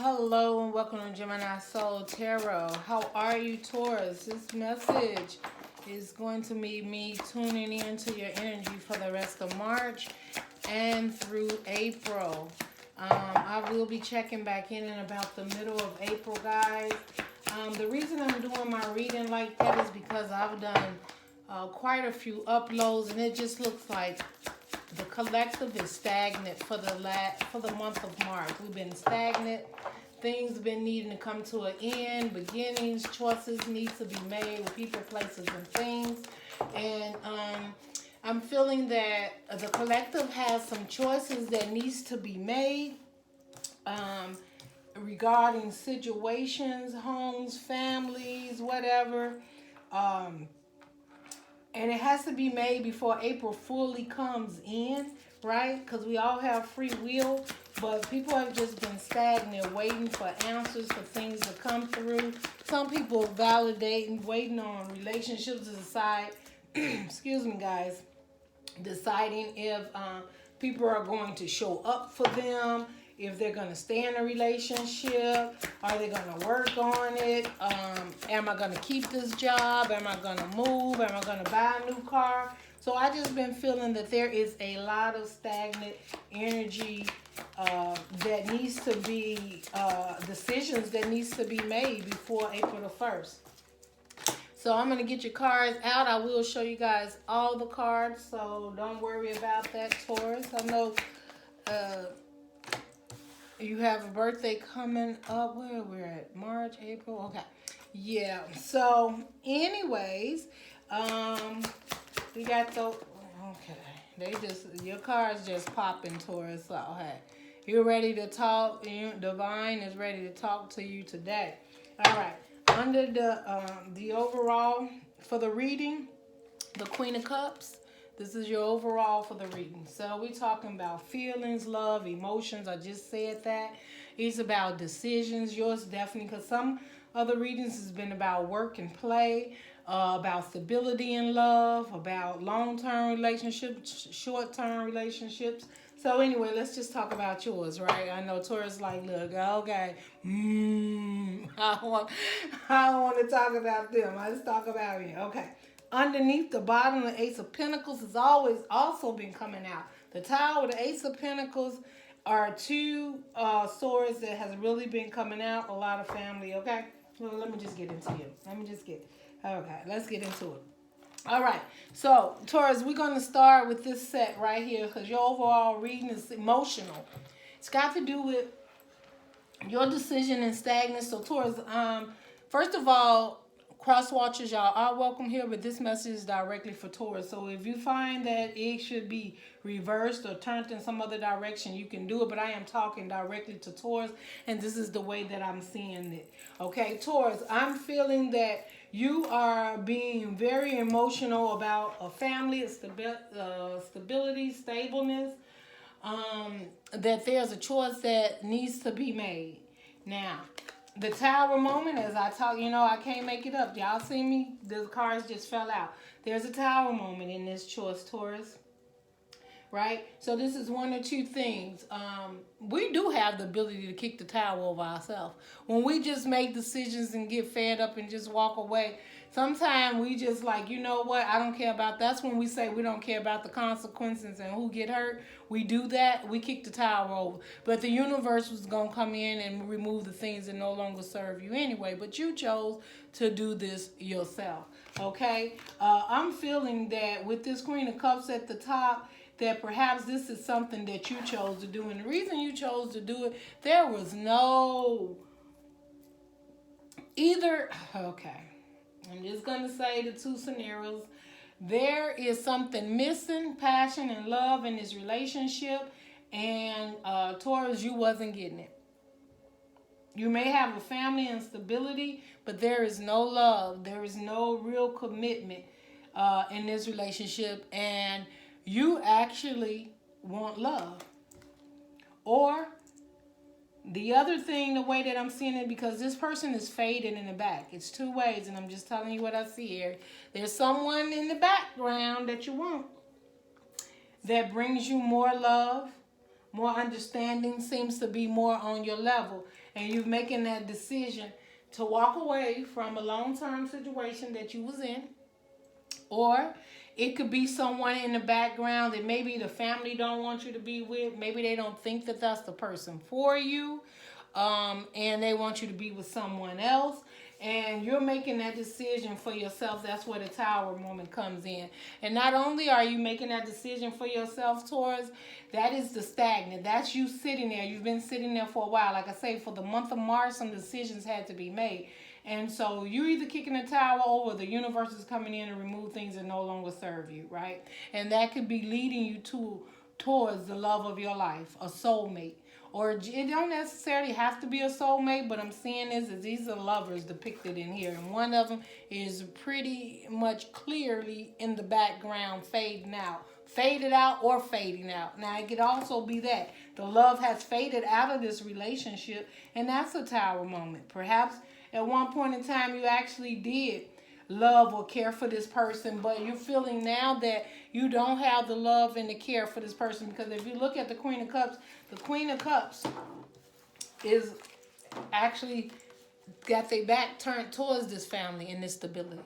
Hello and welcome to Gemini Soul Tarot. How are you, Taurus? This message is going to be me tuning into your energy for the rest of March and through April. I will be checking back in about the middle of April, guys. The reason I'm doing my reading like that is because I've done quite a few uploads, and it just looks like the collective is stagnant for the month of March. We've been stagnant. Things have been needing to come to an end. Beginnings, choices need to be made with people, places, and things. And I'm feeling that the collective has some choices that needs to be made regarding situations, homes, families, whatever. And it has to be made before April fully comes in, right? Because we all have free will, but people have just been stagnant, waiting for answers, for things to come through. Some people validating, waiting on relationships to decide, excuse me, guys, deciding if people are going to show up for them, if they're going to stay in a relationship, are they going to work on it, am I going to keep this job, am I going to move, am I going to buy a new car? So I just been feeling that there is a lot of stagnant energy that needs to be, decisions that needs to be made before April the 1st. So I'm going to get your cards out. I will show you guys all the cards, so don't worry about that, Taurus. I know you have a birthday coming up. Where we're at? March, April. Okay. Yeah. So, anyways, we got the. Okay. Your cards just popping, Taurus. So, hey, you're ready to talk. Divine is ready to talk to you today. All right. Under the overall for the reading, the Queen of Cups. This is your overall for the reading. So we're talking about feelings, love, emotions. I just said that. It's about decisions. Yours definitely, because some other readings has been about work and play, about stability in love, about long-term relationships, short-term relationships. So anyway, let's just talk about yours, right? I know Taurus like, look, okay, I don't want to talk about them. I just talk about me. Okay. Underneath the bottom of the Ace of Pentacles has always also been coming out. The Tower, the Ace of Pentacles are two swords that has really been coming out. A lot of family, okay? Well, let me just get into it. Okay, let's get into it. All right, so Taurus, we're going to start with this set right here because your overall reading is emotional. It's got to do with your decision and stagnance. So Taurus, first of all, cross watchers, y'all are welcome here, but this message is directly for Taurus. So if you find that it should be reversed or turned in some other direction, you can do it. But I am talking directly to Taurus, and this is the way that I'm seeing it. Okay, Taurus, I'm feeling that you are being very emotional about a family, stability, stableness, that there's a choice that needs to be made. Now, the Tower moment, as I talk, I can't make it up. Y'all see me? The cards just fell out. There's a Tower moment in this choice, Taurus. Right? So this is one or two things. We do have the ability to kick the towel over ourselves. When we just make decisions and get fed up and just walk away, sometimes we just like, you know what, I don't care about. That's when we say we don't care about the consequences and who get hurt. We do that. We kick the towel over. But the universe was going to come in and remove the things that no longer serve you anyway. But you chose to do this yourself. Okay? I'm feeling that with this Queen of Cups at the top, that perhaps this is something that you chose to do. And the reason you chose to do it, there was no either. Okay. I'm just going to say the two scenarios. There is something missing, passion and love in this relationship. And Taurus, you wasn't getting it. You may have a family and stability, but there is no love. There is no real commitment in this relationship. And you actually want love. Or the other thing, the way that I'm seeing it, because this person is faded in the back. It's two ways, and I'm just telling you what I see here. There's someone in the background that you want that brings you more love, more understanding seems to be more on your level, and you're making that decision to walk away from a long-term situation that you was in, or it could be someone in the background that maybe the family don't want you to be with. Maybe they don't think that that's the person for you, and they want you to be with someone else. And you're making that decision for yourself. That's where the Tower moment comes in. And not only are you making that decision for yourself, Taurus, that is the stagnant. That's you sitting there. You've been sitting there for a while. Like I say, for the month of March, some decisions had to be made. And so you're either kicking the towel over, or the universe is coming in and remove things that no longer serve you, right? And that could be leading you towards the love of your life, a soulmate. Or it don't necessarily have to be a soulmate, but I'm seeing is these are lovers depicted in here. And one of them is pretty much clearly in the background, fading out. Faded out or fading out. Now, it could also be that the love has faded out of this relationship, and that's a Tower moment. Perhaps at one point in time, you actually did love or care for this person, but you're feeling now that you don't have the love and the care for this person. Because if you look at the Queen of Cups is actually got their back turned towards this family and this stability,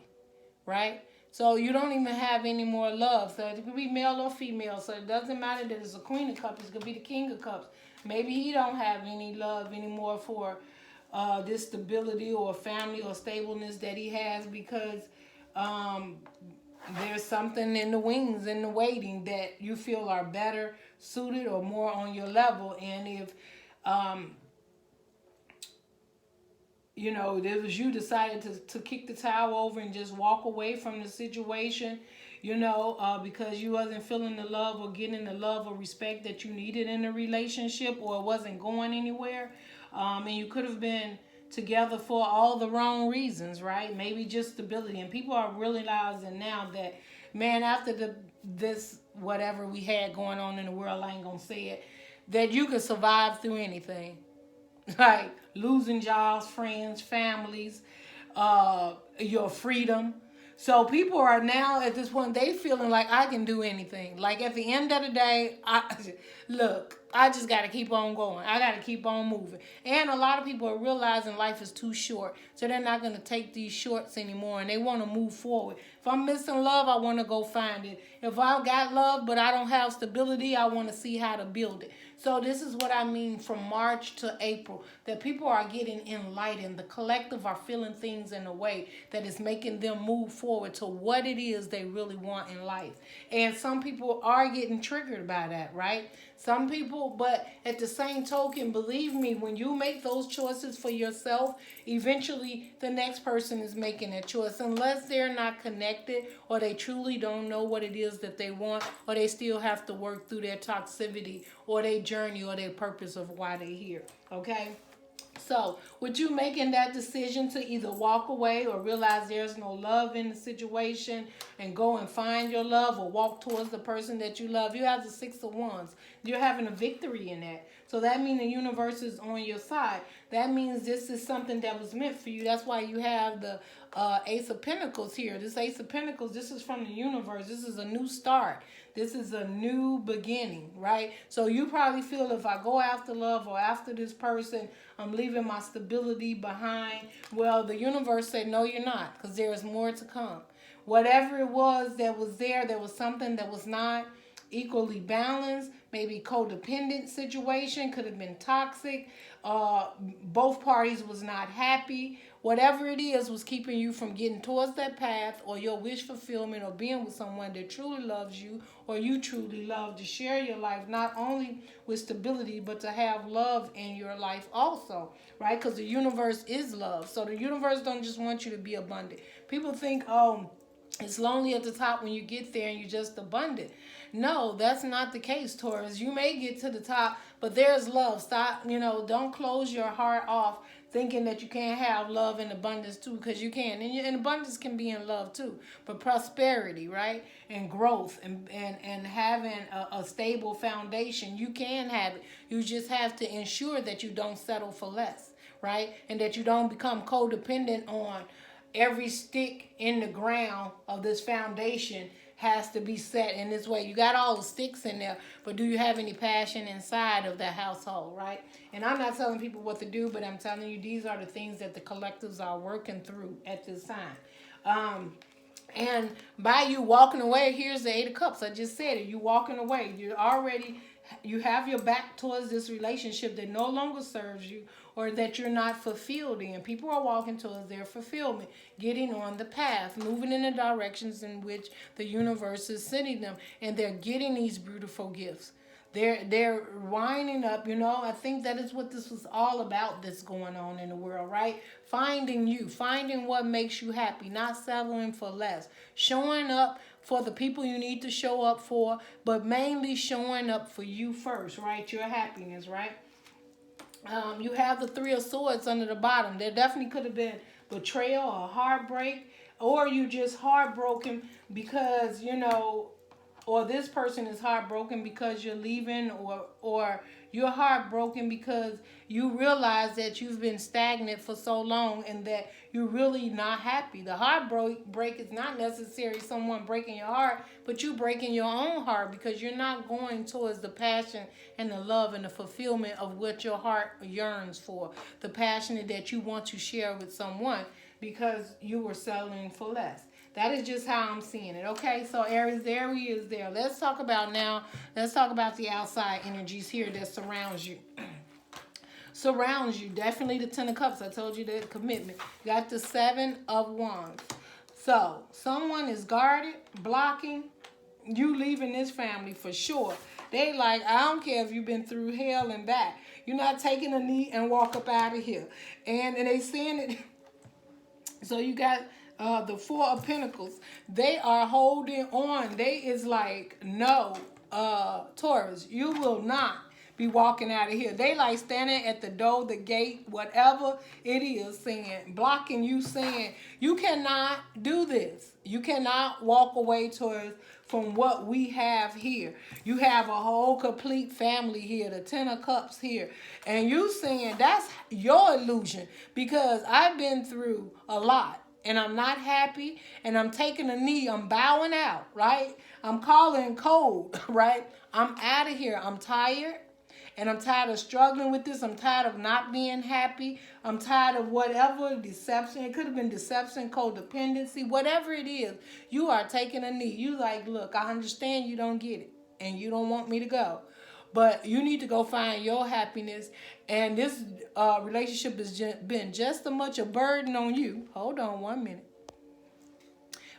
right? So you don't even have any more love. So it could be male or female. So it doesn't matter that it's a Queen of Cups. It could be the King of Cups. Maybe he don't have any love anymore for this stability or family or stableness that he has, because there's something in the wings, in the waiting, that you feel are better suited or more on your level. And if there was you decided to kick the towel over and just walk away from the situation, because you wasn't feeling the love or getting the love or respect that you needed in a relationship, or it wasn't going anywhere. And you could have been together for all the wrong reasons, right? Maybe just stability. And people are realizing now that, man, after this whatever we had going on in the world, I ain't gonna say it, that you can survive through anything. Like losing jobs, friends, families, your freedom. So people are now at this point, they feeling like I can do anything. Like at the end of the day, I just got to keep on going. I got to keep on moving. And a lot of people are realizing life is too short. So they're not going to take these shorts anymore, and they want to move forward. If I'm missing love, I want to go find it. If I got love but I don't have stability, I want to see how to build it. So this is what I mean from March to April, that people are getting enlightened. The collective are feeling things in a way that is making them move forward to what it is they really want in life. And some people are getting triggered by that, right? Some people, but at the same token, believe me, when you make those choices for yourself, eventually the next person is making that choice. Unless they're not connected, or they truly don't know what it is that they want, or they still have to work through their toxicity or their journey or their purpose of why they're here. Okay? So, with you making that decision to either walk away or realize there's no love in the situation and go and find your love, or walk towards the person that you love, you have the Six of Wands. You're having a victory in that. So that means the universe is on your side. That means this is something that was meant for you. That's why you have the Ace of Pentacles here. This Ace of Pentacles, this is from the universe. This is a new start. This is a new beginning, right? So you probably feel, if I go after love or after this person, I'm leaving my stability behind. Well, the universe said, no, you're not, because there is more to come. Whatever it was that was there was something that was not equally balanced, maybe codependent situation, could have been toxic. Both parties was not happy. Whatever it is was keeping you from getting towards that path, or your wish fulfillment, or being with someone that truly loves you, or you truly love, to share your life, not only with stability, but to have love in your life also, right? Because the universe is love. So the universe don't just want you to be abundant. People think, oh, it's lonely at the top when you get there and you're just abundant. No, that's not the case, Taurus. You may get to the top, but there's love. Stop, don't close your heart off thinking that you can't have love and abundance too, because you can. And abundance can be in love too. But prosperity, right? And growth and having a stable foundation, you can have it. You just have to ensure that you don't settle for less, right? And that you don't become codependent on every stick in the ground of this foundation has to be set in this way. You got all the sticks in there, but do you have any passion inside of that household, right? And I'm not telling people what to do, but I'm telling you these are the things that the collectives are working through at this time. And by you walking away, here's the Eight of Cups. I just said it. You walking away. You have your back towards this relationship that no longer serves you or that you're not fulfilled in. People are walking towards their fulfillment, getting on the path, moving in the directions in which the universe is sending them. And they're getting these beautiful gifts. They're winding up, I think that is what this was all about, that's going on in the world, right? Finding you, finding what makes you happy, not settling for less. Showing up for the people you need to show up for, but mainly showing up for you first, right? Your happiness, right? You have the Three of Swords under the bottom. There definitely could have been betrayal or heartbreak, or you just heartbroken because, or this person is heartbroken because you're leaving, or you're heartbroken because you realize that you've been stagnant for so long and that you're really not happy. The heartbreak is not necessarily someone breaking your heart, but you breaking your own heart because you're not going towards the passion and the love and the fulfillment of what your heart yearns for, the passion that you want to share with someone because you were settling for less. That is just how I'm seeing it. Okay, so Aries, there he is there. Let's talk about the outside energies here that surrounds you. Surrounds you. Definitely the Ten of Cups. I told you that commitment. Got the Seven of Wands. So someone is guarded, blocking you leaving this family for sure. They like, I don't care if you've been through hell and back. You're not taking a knee and walk up out of here. And they saying it. So you got the Four of Pentacles. They are holding on. They is like, no, Taurus, you will not be walking out of here. They like standing at the door, the gate, whatever it is, saying, blocking you, saying, you cannot do this. You cannot walk away, Taurus, from what we have here. You have a whole complete family here, the Ten of Cups here. And you saying, that's your illusion because I've been through a lot. And I'm not happy, and I'm taking a knee, I'm bowing out, right? I'm calling cold, right? I'm out of here. I'm tired, and I'm tired of struggling with this. I'm tired of not being happy. I'm tired of whatever, deception. It could have been deception, codependency, whatever it is. You are taking a knee. You like, look, I understand you don't get it, and you don't want me to go. But you need to go find your happiness. And this relationship has been just as much a burden on you. Hold on 1 minute.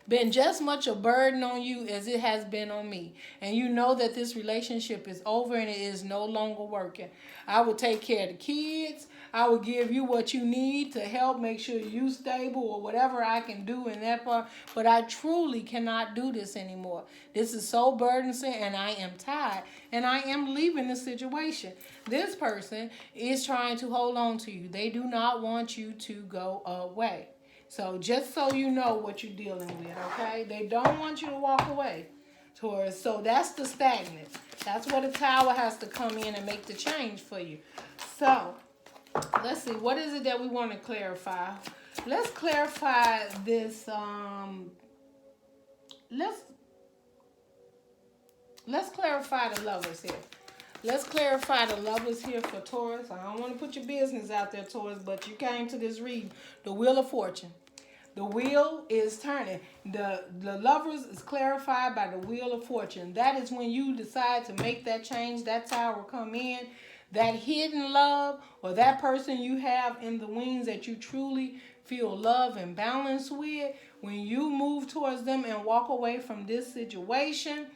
Been just much a burden on you as it has been on me. And you know that this relationship is over and it is no longer working. I will take care of the kids. I will give you what you need to help make sure you stable or whatever I can do in that part. But I truly cannot do this anymore. This is so burdensome and I am tired. And I am leaving the situation. This person is trying to hold on to you. They do not want you to go away. So just so you know what you're dealing with, okay? They don't want you to walk away, Taurus. So that's the stagnant. That's where the Tower has to come in and make the change for you. So let's see. What is it that we want to clarify? Let's clarify this. Let's clarify the Lovers here. Let's clarify the Lovers here for Taurus. I don't want to put your business out there, Taurus, but you came to this reading. The Wheel of Fortune. The wheel is turning. The Lovers is clarified by the Wheel of Fortune. That is when you decide to make that change. That Tower come in. That hidden love or that person you have in the wings that you truly feel love and balance with. When you move towards them and walk away from this situation,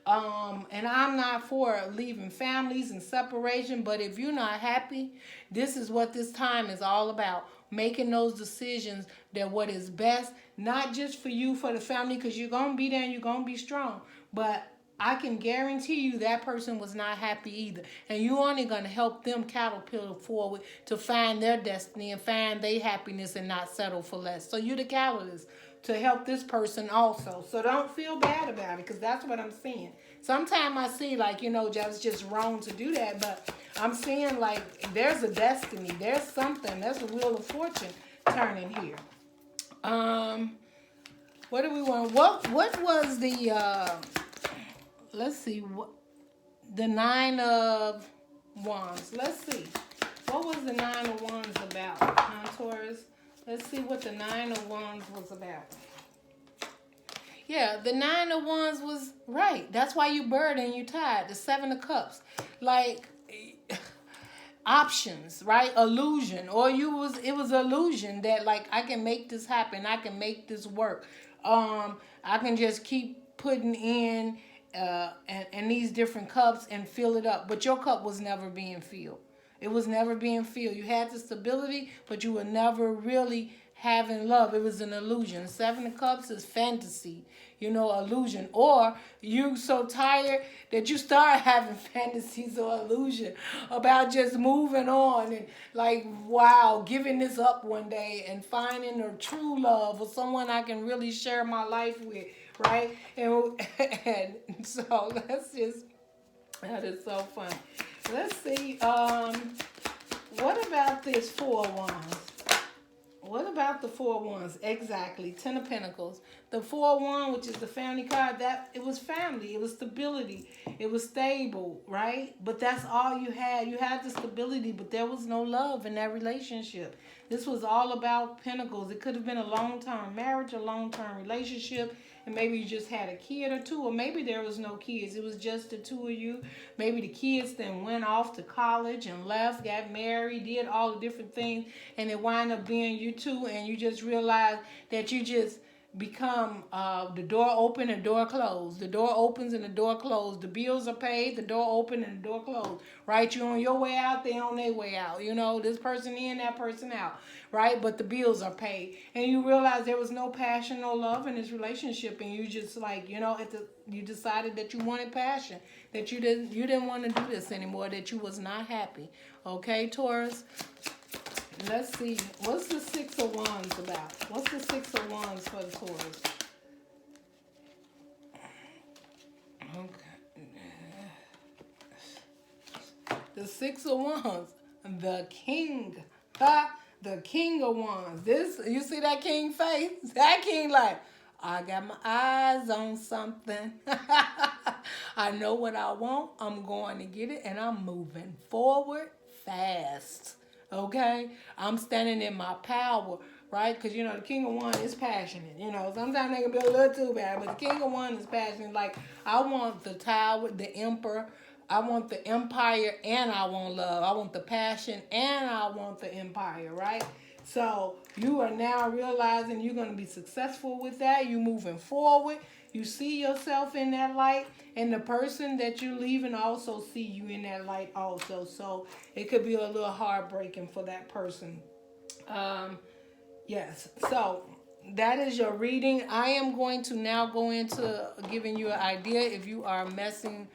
and I'm not for leaving families and separation, but if you're not happy, this is what this time is all about. Making those decisions that what is best, not just for you, for the family, because you're going to be there and you're going to be strong. But I can guarantee you that person was not happy either. And you're only going to help them catapult forward to find their destiny and find their happiness and not settle for less. So you're the catalyst to help this person also. So don't feel bad about it because that's what I'm seeing. Sometimes I see like, it's just wrong to do that. But I'm seeing like there's a destiny. There's something. There's a Wheel of Fortune turning here. What do we want? What was the let's see, what the 9 of Wands. Let's see. What was the 9 of Wands about? Taurus. Let's see what the 9 of Wands was about. Yeah, the 9 of Wands was right. That's why you bird and you tied. The 7 of Cups. Like options, right? Illusion. Or it was illusion that like I can make this happen. I can make this work. I can just keep putting in and these different cups and fill it up. But your cup was never being filled. It was never being filled. You had the stability, but you were never really having love. It was an illusion. 7 of Cups is fantasy, illusion. Or you so tired that you start having fantasies or illusion about just moving on and like, wow, giving this up one day and finding a true love or someone I can really share my life with, right? And so that is so fun. Let's see. What about this 4 of Wands? What about the 4 of Wands? Exactly. 10 of Pentacles. The 4 of Wands, which is the family card, that it was family. It was stability. It was stable, right? But that's all you had. You had the stability, but there was no love in that relationship. This was all about Pentacles. It could have been a long-term marriage, a long-term relationship, and maybe you just had a kid or two, or maybe there was no kids. It was just the two of you. Maybe the kids then went off to college and left, got married, did all the different things, and it wound up being you two, and you just realized that you just become the door open and door closed. The door opens and the door closed. The bills are paid, the door open and the door closed. Right? You're on your way out, they on their way out. This person in, that person out. Right? But the bills are paid. And you realize there was no passion, no love in this relationship, and you just like, you decided that you wanted passion, that you didn't want to do this anymore, that you was not happy. Okay, Taurus? Let's see. What's the 6 of Wands about? What's the 6 of Wands for the Taurus? Okay. The 6 of Wands. The King. The King of Wands. You see that King face? That King like, I got my eyes on something. I know what I want. I'm going to get it, and I'm moving forward fast. Okay? I'm standing in my power, right? Because, the King of Wands is passionate. Sometimes they can be a little too bad, but the King of Wands is passionate. Like, I want the Tower, the Emperor. I want the Empire, and I want love. I want the passion, and I want the Empire, right? So you are now realizing you're going to be successful with that. You're moving forward. You see yourself in that light, and the person that you're leaving also see you in that light also. So it could be a little heartbreaking for that person. Yes. So that is your reading. I am going to now go into giving you an idea if you are messing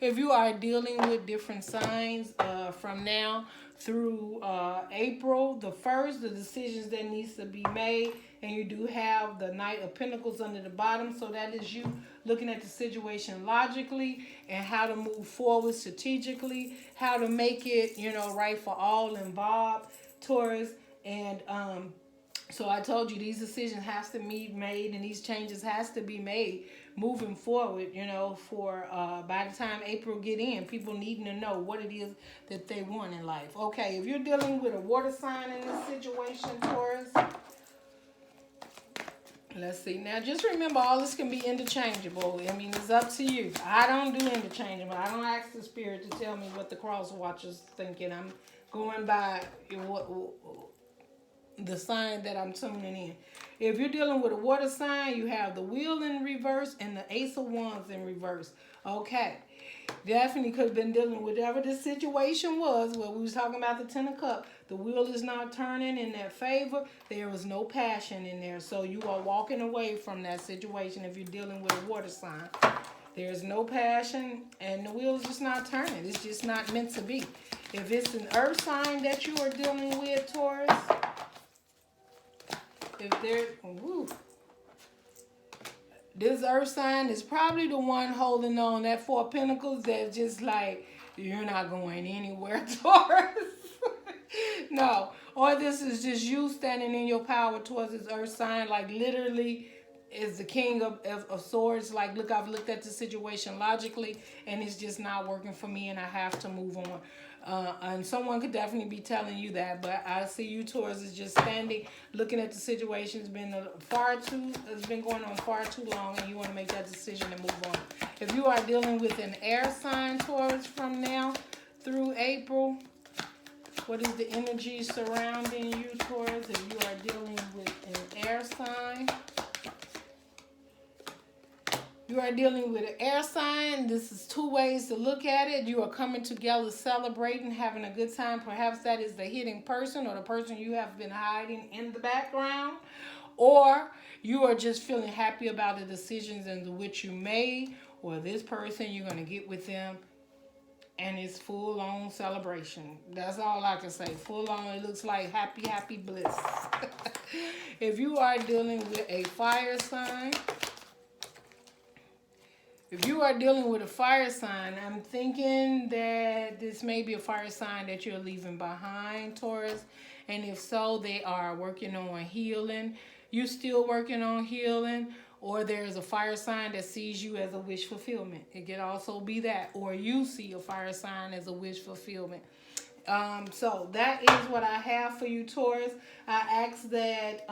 if you are dealing with different signs from now through April the 1st, the decisions that needs to be made, and you do have the Knight of Pentacles under the bottom, so that is you looking at the situation logically and how to move forward strategically, how to make it right for all involved, Taurus. And so I told you these decisions have to be made, and these changes has to be made moving forward, for by the time April get in, people needing to know what it is that they want in life. Okay, if you're dealing with a water sign in this situation, Taurus, let's see. Now, just remember, all this can be interchangeable. I mean, it's up to you. I don't do interchangeable. I don't ask the spirit to tell me what the cross watcher's thinking. I'm going by the sign that I'm tuning in. If you're dealing with a water sign, you have the Wheel in reverse and the Ace of Wands in reverse. Okay. Definitely could have been dealing with whatever the situation was where we was talking about the 10 of Cups. The wheel is not turning in their favor. There was no passion in there. So you are walking away from that situation if you're dealing with a water sign. There's no passion and the wheel is just not turning. It's just not meant to be. If it's an earth sign that you are dealing with, Taurus, this earth sign is probably the one holding on that 4 of Pentacles that's just like, you're not going anywhere, Taurus. No. or this is just you standing in your power towards this earth sign, like literally is the king of swords. Like, look, I've looked at the situation logically and it's just not working for me and I have to move on. And someone could definitely be telling you that, but I see you, Taurus, is just standing, looking at the situation. It's been it's been going on far too long, and you want to make that decision and move on. If you are dealing with an air sign, Taurus, from now through April, what is the energy surrounding you, Taurus? If you are dealing with an air sign, you are dealing with an air sign. This is two ways to look at it. You are coming together, celebrating, having a good time. Perhaps that is the hidden person or the person you have been hiding in the background. Or you are just feeling happy about the decisions in which you made. Or this person, you're going to get with them and it's full-on celebration. That's all I can say. Full-on, it looks like happy, happy bliss. If you are dealing with a fire sign, if you are dealing with a fire sign, I'm thinking that this may be a fire sign that you're leaving behind, Taurus. And if so, they are working on healing. You're still working on healing. Or there's a fire sign that sees you as a wish fulfillment. It could also be that. Or you see a fire sign as a wish fulfillment. So that is what I have for you, Taurus. I ask that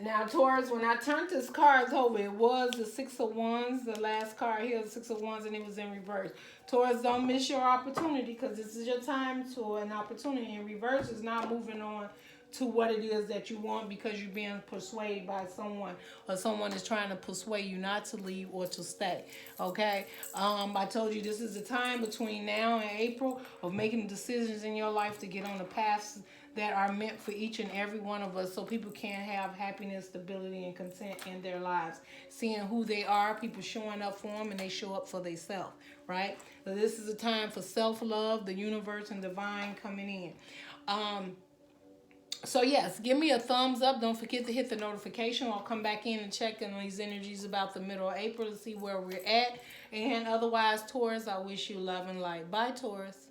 now, Taurus, when I turned this cards over, it was the Six of Wands. The last card here, the Six of Wands, and it was in reverse. Taurus, don't miss your opportunity, because this is your time to an opportunity. In reverse is not moving on to what it is that you want because you're being persuaded by someone, or someone is trying to persuade you not to leave or to stay. Okay? I told you this is the time between now and April of making decisions in your life to get on the paths that are meant for each and every one of us, so people can have happiness, stability, and content in their lives. Seeing who they are, people showing up for them, and they show up for themselves, right? So this is a time for self-love, the universe, and divine coming in. So yes, give me a thumbs up. Don't forget to hit the notification. I'll come back in and check in on these energies about the middle of April to see where we're at. And otherwise, Taurus, I wish you love and light. Bye, Taurus.